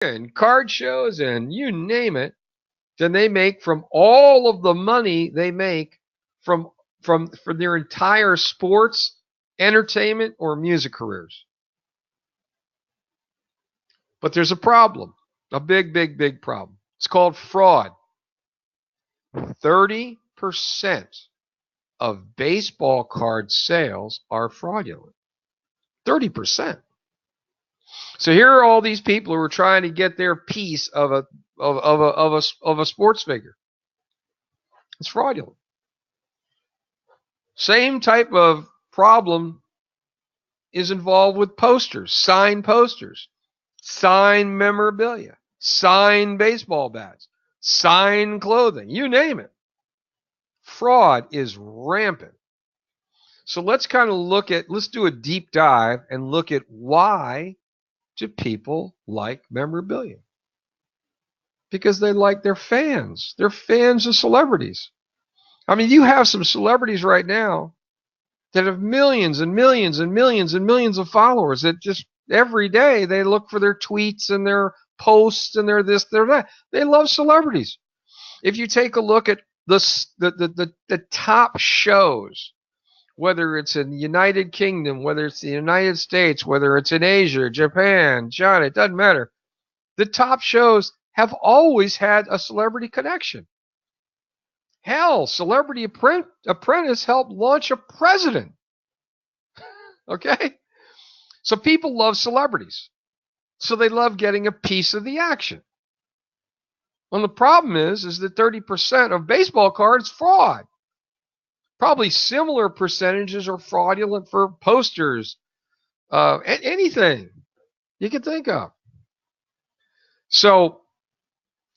and card shows and you name it, than they make from all of the money they make from from their entire sports, entertainment, or music careers. But there's a problem, a big, big, big problem. It's called fraud. 30% of baseball card sales are fraudulent. 30%. So here are all these people who are trying to get their piece of a sports figure. It's fraudulent. Same type of problem is involved with posters, signed memorabilia, signed baseball bats, signed clothing, you name it. Fraud is rampant. So let's do a deep dive and look at why do people like memorabilia? Because they like their fans. They're fans of celebrities. I mean, you have some celebrities right now that have millions and millions and millions and millions of followers that just every day they look for their tweets and their posts and their this, their that. They love celebrities. If you take a look at the top shows, whether it's in the United Kingdom, whether it's the United States, whether it's in Asia, Japan, China, it doesn't matter. The top shows have always had a celebrity connection. Hell, Celebrity Apprentice helped launch a president. Okay? So people love celebrities. So they love getting a piece of the action. Well, the problem is that 30% of baseball cards fraud. Probably similar percentages are fraudulent for posters, anything you can think of. So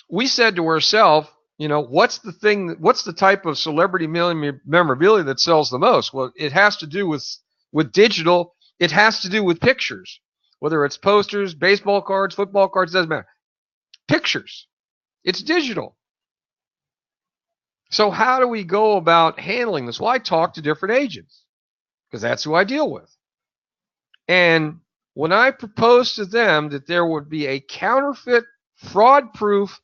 we said to ourselves, what's the type of celebrity memorabilia that sells the most? Well, it has to do with digital. It has to do with pictures, whether it's posters, baseball cards, football cards, doesn't matter. Pictures. It's digital. So how do we go about handling this? Well, I talk to different agents because that's who I deal with. And when I proposed to them that there would be a counterfeit, fraud-proof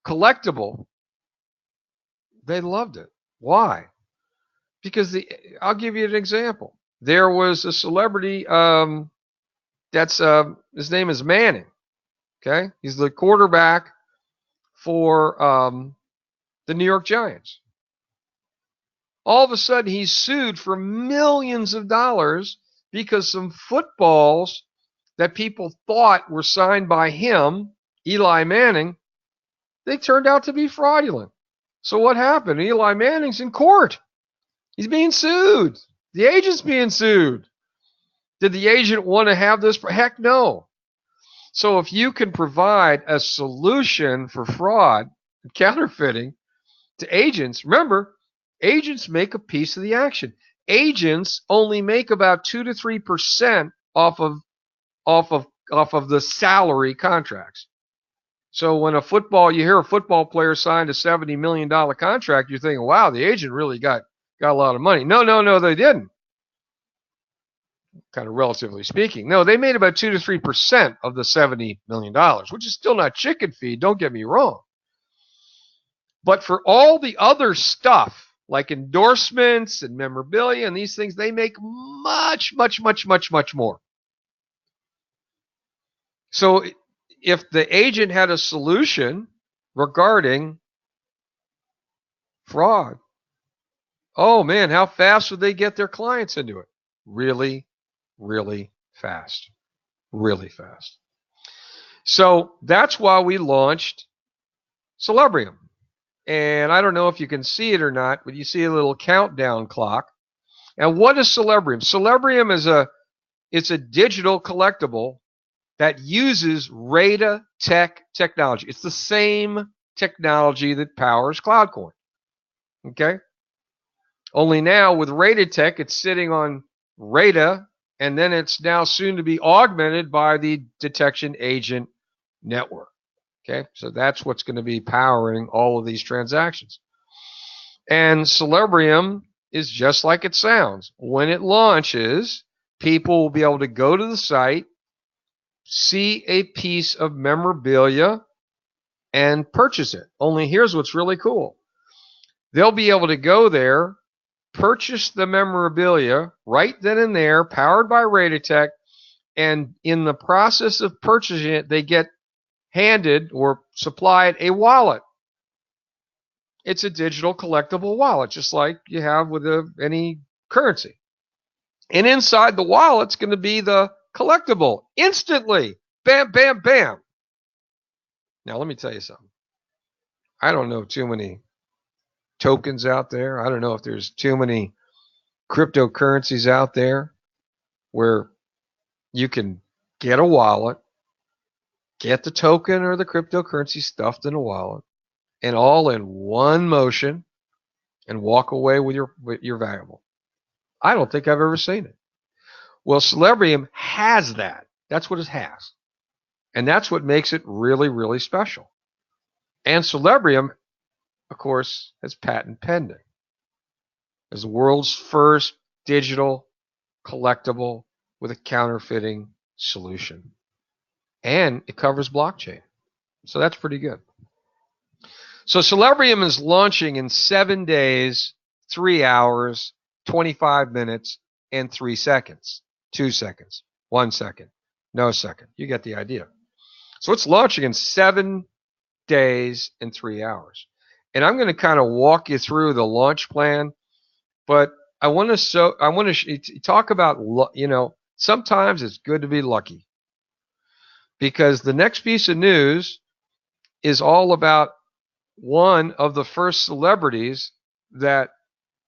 collectible, they loved it. Why? Because I'll give you an example. There was a celebrity his name is Manning. Okay, he's the quarterback for the New York Giants. All of a sudden, he's sued for millions of dollars because some footballs that people thought were signed by him, Eli Manning, they turned out to be fraudulent. So what happened? Eli Manning's in court. He's being sued. The agent's being sued. Did the agent want to have this? Heck no. So if you can provide a solution for fraud and counterfeiting to agents, remember, agents make a piece of the action. Agents only make about 2 to 3% off of the salary contracts. So when you hear a football player signed a $70 million contract, you're thinking, wow, the agent really got a lot of money. No, they didn't. Kind of relatively speaking. No, they made about 2 to 3% of the $70 million, which is still not chicken feed, don't get me wrong. But for all the other stuff, like endorsements and memorabilia and these things, they make much, much, much, much, much more. So if the agent had a solution regarding fraud, oh man, how fast would they get their clients into it? Really, really fast. Really fast. So that's why we launched Celebrium. And I don't know if you can see it or not, but you see a little countdown clock. And what is Celebrium? Celebrium it's a digital collectible that uses Rada technology. It's the same technology that powers CloudCoin. Okay? Only now with Rada Tech, it's sitting on Rada, and then it's now soon to be augmented by the detection agent network. Okay, so that's what's going to be powering all of these transactions. And Celebrium is just like it sounds. When it launches, people will be able to go to the site see a piece of memorabilia and purchase it. Only here's what's really cool. They'll be able to go there, purchase the memorabilia right then and there, powered by Raditech, and in the process of purchasing it, they get handed or supplied a wallet. It's a digital collectible wallet, just like you have with any currency. And inside the wallet's going to be the collectible instantly. Bam, bam, bam. Now, let me tell you something. I don't know too many tokens out there. I don't know if there's too many cryptocurrencies out there where you can get a wallet, get the token or the cryptocurrency stuffed in a wallet, and all in one motion, and walk away with your valuable. I don't think I've ever seen it. Well, Celebrium has that. That's what it has. And that's what makes it really, really special. And Celebrium, of course, has patent pending. As the world's first digital collectible with a counterfeiting solution. And it covers blockchain. So that's pretty good. So Celebrium is launching in 7 days, 3 hours, 25 minutes, and 3 seconds. 2 seconds, 1 second, no second. You get the idea. So it's launching in 7 days and 3 hours. And I'm going to kind of walk you through the launch plan, but I want to talk about, sometimes it's good to be lucky, because the next piece of news is all about one of the first celebrities that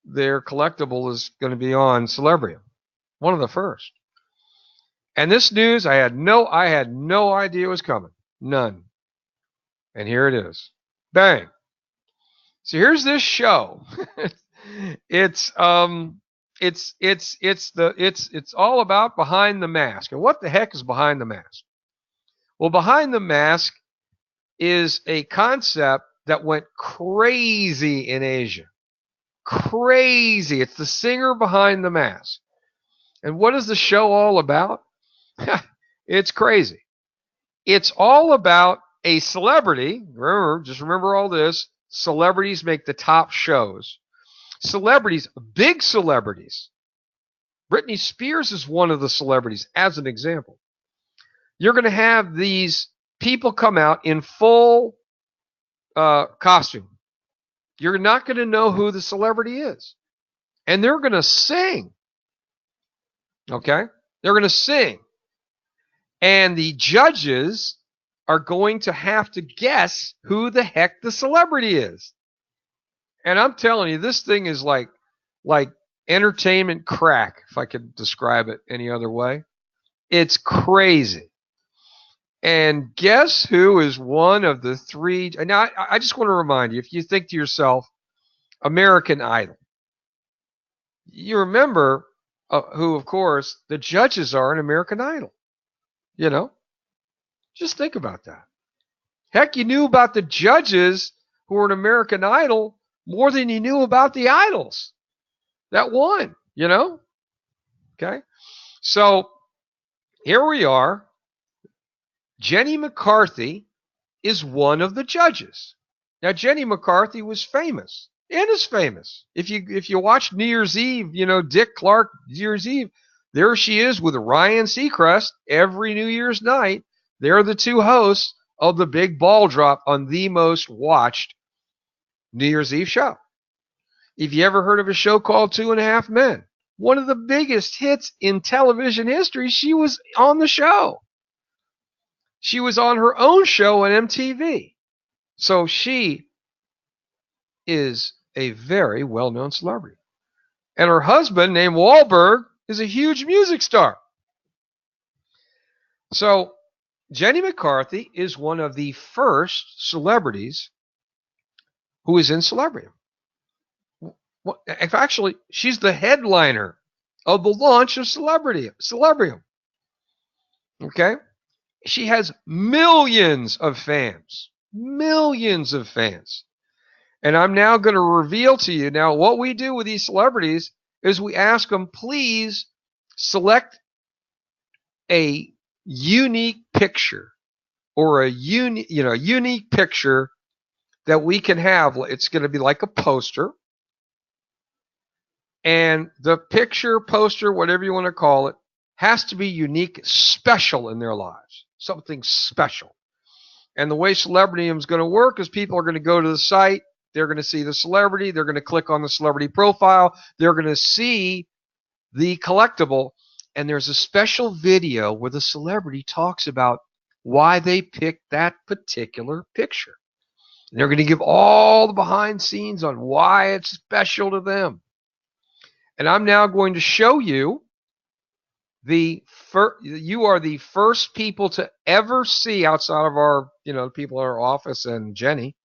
their collectible is going to be on Celebrium. One of the first. And this news, I had no idea was coming. None. And here it is. Bang. So here's this show. It's all about Behind the Mask. And what the heck is Behind the Mask? Well, Behind the Mask is a concept that went crazy in Asia. Crazy. It's the singer behind the mask. And what is the show all about? It's crazy. It's all about a celebrity. Remember all this. Celebrities make the top shows. Celebrities, big celebrities. Britney Spears is one of the celebrities, as an example. You're going to have these people come out in full costume. You're not going to know who the celebrity is. And they're going to sing. Okay? They're going to sing. And the judges are going to have to guess who the heck the celebrity is. And I'm telling you, this thing is like entertainment crack, if I could describe it any other way. It's crazy. And guess who is one of the three? Now, I just want to remind you, if you think to yourself, American Idol, you remember who, of course, the judges are in American Idol. You know? Just think about that. Heck, you knew about the judges who were in American Idol more than you knew about the idols that won, you know? Okay? So, here we are. Jenny McCarthy is one of the judges. Now, Jenny McCarthy was famous and is famous. If you watch New Year's Eve, Dick Clark, New Year's Eve, there she is with Ryan Seacrest every New Year's night. They're the two hosts of the big ball drop on the most watched New Year's Eve show. If you ever heard of a show called 2.5 Men, one of the biggest hits in television history, she was on the show. She was on her own show on MTV. So she is a very well-known celebrity. And her husband, named Wahlberg, is a huge music star. So Jenny McCarthy is one of the first celebrities who is in Celebrium. Actually, she's the headliner of the launch of Celebrium. Okay? She has millions of fans. Millions of fans. And I'm now going to reveal to you now what we do with these celebrities is we ask them, please select a unique picture or a unique picture that we can have. It's going to be like a poster. And the picture, poster, whatever you want to call it, has to be unique, special in their lives. Something special. And the way Celebrium is going to work is people are going to go to the site. They're going to see the celebrity. They're going to click on the celebrity profile. They're going to see the collectible. And there's a special video where the celebrity talks about why they picked that particular picture. And they're going to give all the behind scenes on why it's special to them. And I'm now going to show you you are the first people to ever see outside of our, people in our office and Jenny,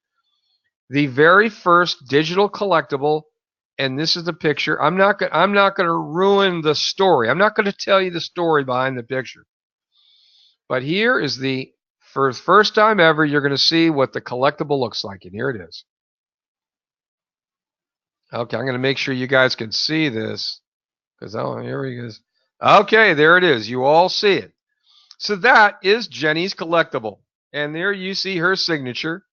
the very first digital collectible. And this is the picture. I'm not going to ruin the story. I'm not going to tell you the story behind the picture. But here is the first time ever you're going to see what the collectible looks like. And here it is. Okay, I'm going to make sure you guys can see this. Because, here he is. Okay, there it is. You all see it. So that is Jenny's collectible. And there you see her signature.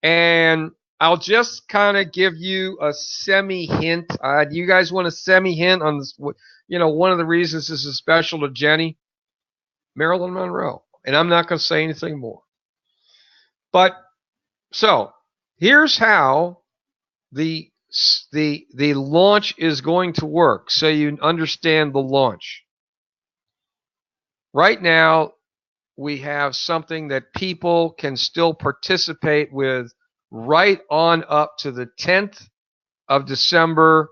And I'll just kind of give you a semi-hint. Do you guys want a semi-hint on this? One of the reasons this is special to Jenny? Marilyn Monroe. And I'm not going to say anything more. But, so, here's how the launch is going to work, so you understand the launch. Right now, we have something that people can still participate with right on up to the 10th of December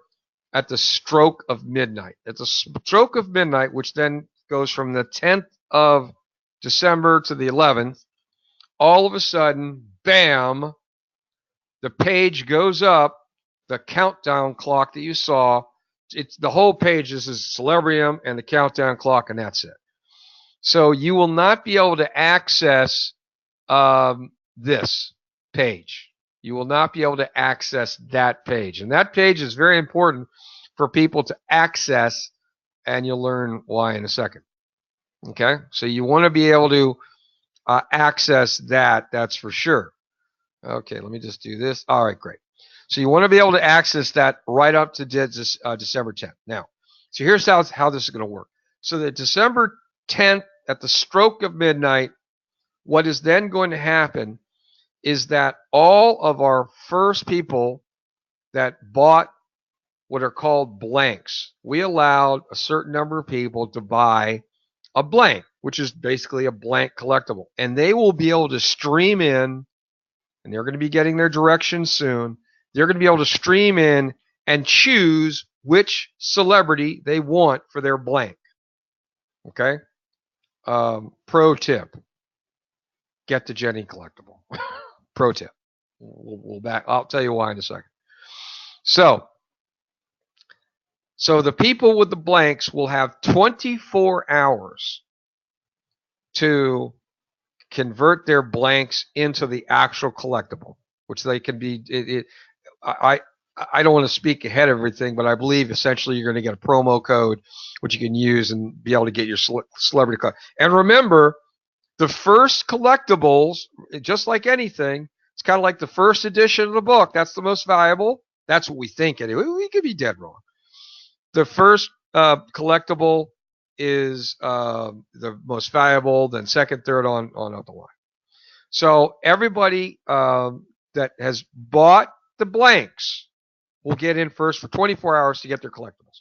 at the stroke of midnight. At the stroke of midnight, which then goes from the 10th of December to the 11th, all of a sudden, bam, the page goes up. The countdown clock that you saw, it's the whole page. This is Celebrium and the countdown clock, and that's it. So you will not be able to access this page. You will not be able to access that page. And that page is very important for people to access, and you'll learn why in a second. Okay? So you want to be able to access that, that's for sure. Okay, let me just do this. All right, great. So you want to be able to access that right up to December 10th. Now, so here's how this is going to work. So that December 10th at the stroke of midnight, what is then going to happen is that all of our first people that bought what are called blanks, we allowed a certain number of people to buy a blank, which is basically a blank collectible. And they will be able to stream in, and they're going to be getting their directions soon. They're going to be able to stream in and choose which celebrity they want for their blank. Okay? Pro tip. Get the Jenny collectible. Pro tip. I'll tell you why in a second. So the people with the blanks will have 24 hours to convert their blanks into the actual collectible, which they can be. I don't want to speak ahead of everything, but I believe essentially you're going to get a promo code which you can use and be able to get your celebrity card. And remember, the first collectibles, just like anything, it's kind of like the first edition of the book. That's the most valuable. That's what we think anyway. We could be dead wrong. The first collectible is the most valuable, then second, third, on up the line. So everybody that has bought the blanks will get in first for 24 hours to get their collectibles.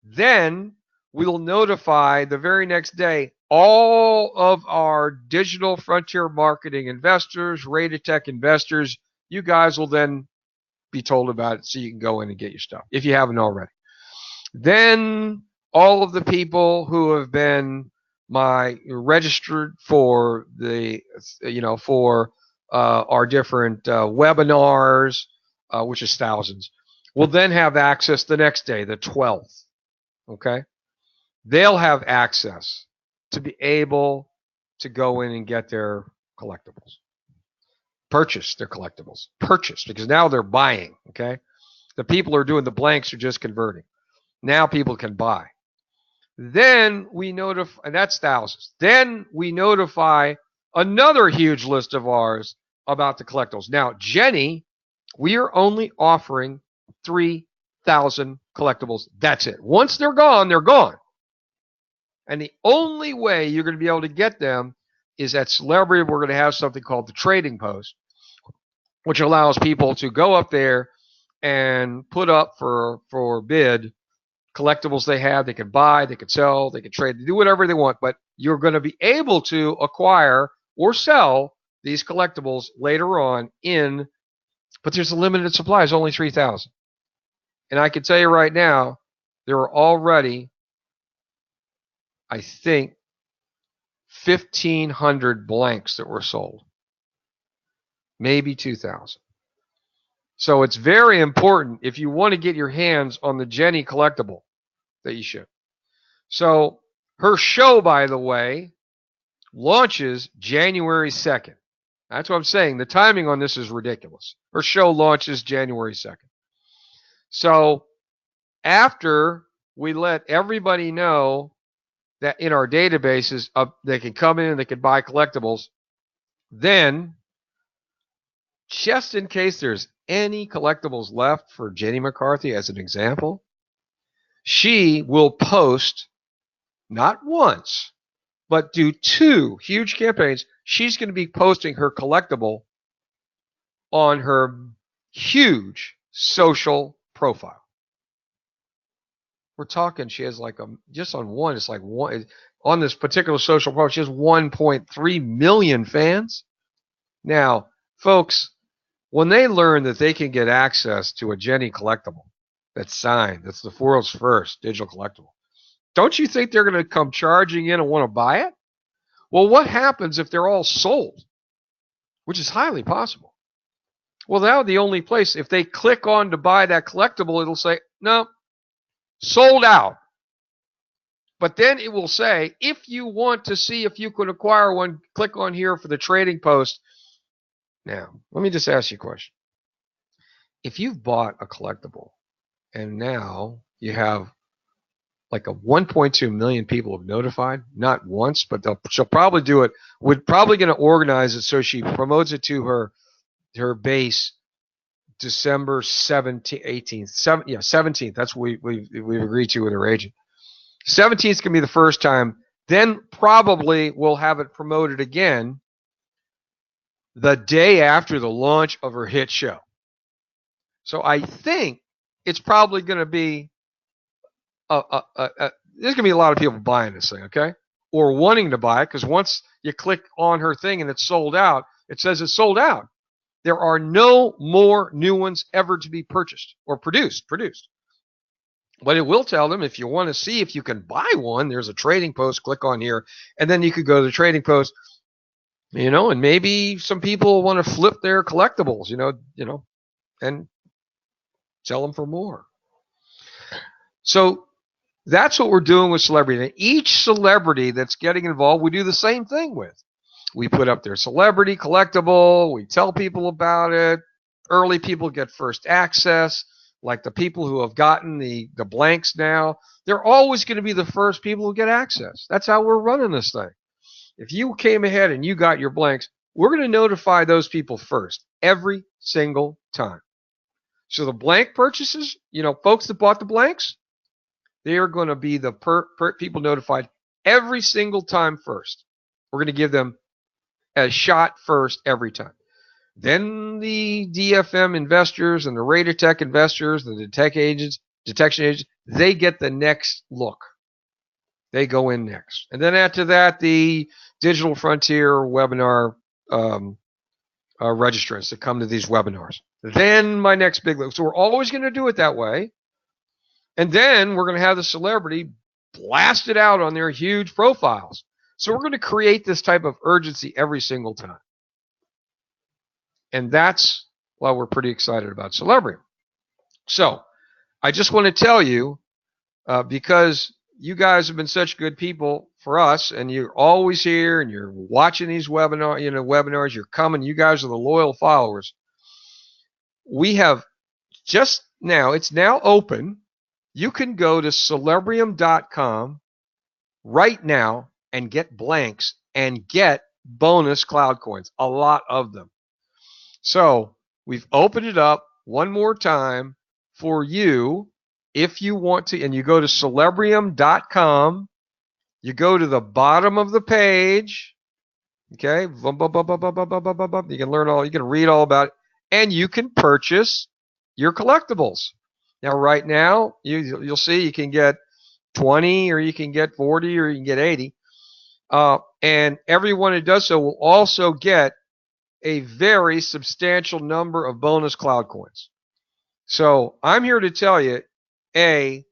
Then we will notify the very next day all of our digital frontier marketing investors, Rated Tech investors. You guys will then be told about it so you can go in and get your stuff if you haven't already. Then all of the people who have been registered for the, for our different webinars, which is thousands, will then have access the next day, the 12th. Okay? They'll have access to be able to go in and get their collectibles. Purchase their collectibles. Purchase, because now they're buying. Okay? The people who are doing the blanks are just converting. Now people can buy. Then we notify, and that's thousands. Then we notify another huge list of ours about the collectibles. Now, Jenny, we are only offering 3,000 collectibles. That's it. Once they're gone, they're gone. And the only way you're going to be able to get them is at Celebrium. We're going to have something called the Trading Post, which allows people to go up there and put up for bid collectibles they have. They can buy, they can sell, they can trade, they do whatever they want, but you're going to be able to acquire or sell these collectibles later on but there's a limited supply. It's only 3,000. And I can tell you right now, there are already, I think, 1,500 blanks that were sold. Maybe 2,000. So it's very important if you want to get your hands on the Jenny collectible that you should. So her show, by the way, launches January 2nd. That's what I'm saying. The timing on this is ridiculous. Her show launches January 2nd. So after we let everybody know that in our databases they can come in and they can buy collectibles, then just in case there's any collectibles left for Jenny McCarthy as an example, she will post not once, but do 2 huge campaigns. She's going to be posting her collectible on her huge social profile. We're talking, she has like just on one, it's like one, on this particular social profile, she has 1.3 million fans. Now, folks, when they learn that they can get access to a Jenny collectible that's signed, that's the world's first digital collectible, don't you think they're going to come charging in and want to buy it? Well, what happens if they're all sold? Which is highly possible. Well, now the only place, if they click on to buy that collectible, it'll say, no, sold out. But then it will say, if you want to see if you can acquire one, click on here for the Trading Post. Now, let me just ask you a question. If you've bought a collectible and now you have like a 1.2 million people have notified, not once, but she'll probably do it. We're probably going to organize it so she promotes it to her base December 17th, 18th, 17th. That's what we've agreed to with her agent. 17th is going to be the first time. Then probably we'll have it promoted again the day after the launch of her hit show. So I think it's probably going to be there's going to be a lot of people buying this thing, okay? Or wanting to buy it, because once you click on her thing and it's sold out, it says it's sold out. There are no more new ones ever to be purchased or produced. But it will tell them if you want to see if you can buy one, there's a Trading Post, click on here, and then you could go to the Trading Post, and maybe some people want to flip their collectibles, and sell them for more. So that's what we're doing with Celebrity. And each celebrity that's getting involved, we do the same thing with. We put up their celebrity collectible. We tell people about it. Early people get first access, like the people who have gotten the blanks now. They're always going to be the first people who get access. That's how we're running this thing. If you came ahead and you got your blanks, we're going to notify those people first every single time. So the blank purchases, folks that bought the blanks, they are going to be the people notified every single time first. We're going to give them a shot first every time. Then the DFM investors and the Raider Tech investors, the detection agents, they get the next look. They go in next. And then after that, the Digital Frontier webinar registrants that come to these webinars. Then my next big look. So we're always going to do it that way. And then we're going to have the celebrity blast it out on their huge profiles. So we're going to create this type of urgency every single time. And that's why we're pretty excited about Celebrium. So I just want to tell you, because you guys have been such good people for us, and you're always here, and you're watching these webinars, you're coming, you guys are the loyal followers. We have just now, it's now open. You can go to Celebrium.com right now and get blanks and get bonus cloud coins, a lot of them. So we've opened it up one more time for you if you want to, and you go to Celebrium.com, you go to the bottom of the page, okay, you can learn all, you can read all about it, and you can purchase your collectibles. Now, right now, you'll see you can get 20, or you can get 40, or you can get 80. And everyone who does so will also get a very substantial number of bonus cloud coins. So I'm here to tell you, A,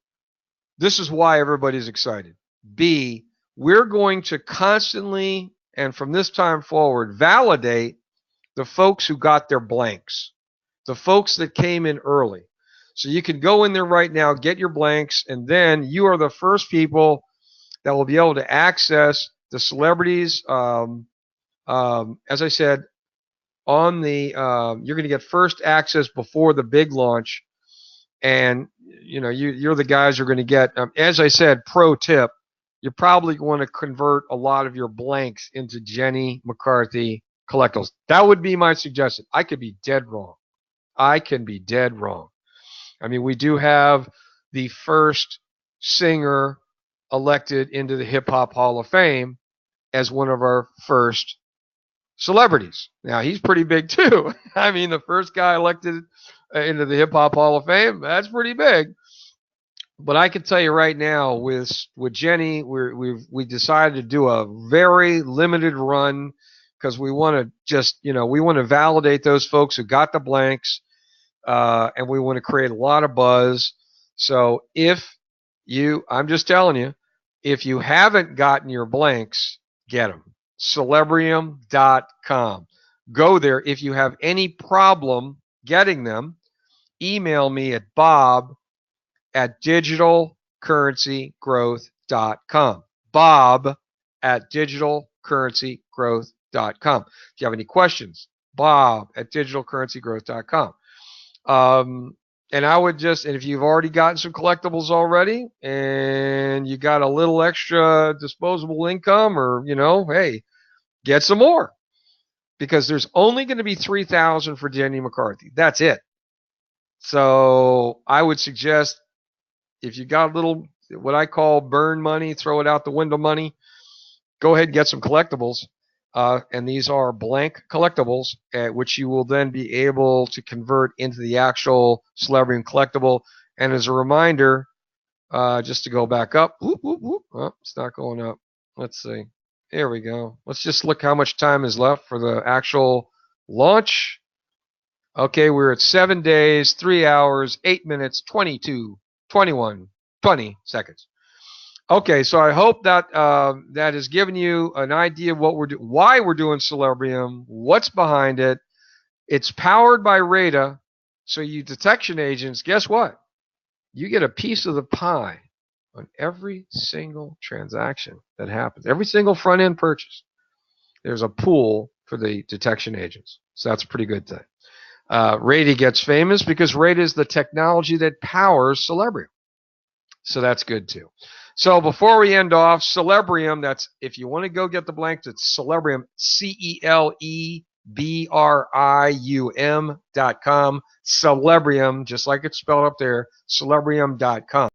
this is why everybody's excited. B, we're going to constantly, and from this time forward, validate the folks who got their blanks, the folks that came in early. So you can go in there right now, get your blanks, and then you are the first people that will be able to access the celebrities. As I said, on the you're going to get first access before the big launch, and you're the guys who are going to get. As I said, pro tip: you're probably going to convert a lot of your blanks into Jenny McCarthy collectibles. That would be my suggestion. I could be dead wrong. I can be dead wrong. I mean, we do have the first singer elected into the Hip Hop Hall of Fame as one of our first celebrities. Now, he's pretty big too. I mean, the first guy elected into the Hip Hop Hall of Fame, that's pretty big. But I can tell you right now, with Jenny, we decided to do a very limited run because we want to just, we want to validate those folks who got the blanks, and we want to create a lot of buzz. So I'm just telling you, if you haven't gotten your blanks, get them. Celebrium.com. Go there. If you have any problem getting them, email me at bob@digitalcurrencygrowth.com. bob@digitalcurrencygrowth.com. If you have any questions, bob@digitalcurrencygrowth.com. And I would and if you've already gotten some collectibles already and you got a little extra disposable income, or, hey, get some more, because there's only going to be 3,000 for Jenny McCarthy. That's it. So I would suggest, if you got a little, what I call burn money, throw it out the window money, go ahead and get some collectibles. And these are blank collectibles, which you will then be able to convert into the actual Celebrium collectible. And as a reminder, just to go back up, it's not going up. Let's see. Here we go. Let's just look how much time is left for the actual launch. Okay, we're at 7 days, 3 hours, 8 minutes, 22, 21, 20 seconds. Okay, so I hope that that has given you an idea of what why we're doing Celebrium, what's behind it. It's powered by RADA, so you detection agents, guess what? You get a piece of the pie on every single transaction that happens, every single front-end purchase. There's a pool for the detection agents, so that's a pretty good thing. RADA gets famous because RADA is the technology that powers Celebrium, so that's good too. So before we end off, Celebrium, that's, if you want to go get the blanks, it's Celebrium, Celebrium.com. Celebrium, just like it's spelled up there, Celebrium.com.